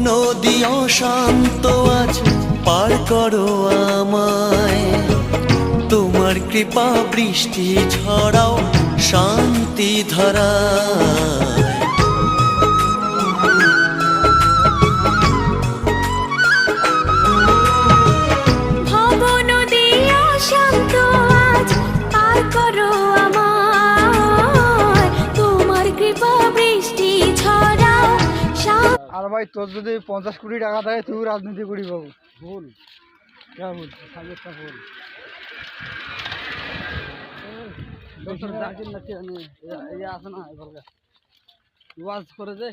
নদী অশান্ত আজ পার করো আমায়, তোমার কৃপা বৃষ্টি ঝরাও শান্তি ধারায়। আর ভাই তোর যদি 50 কোটি টাকা থাকে তুই রাজনীতি করি বাবু ভুল ভুল সাজেশটা ভুল ডক্টর জাকির নাকি আছে না ওয়াজ করে দে।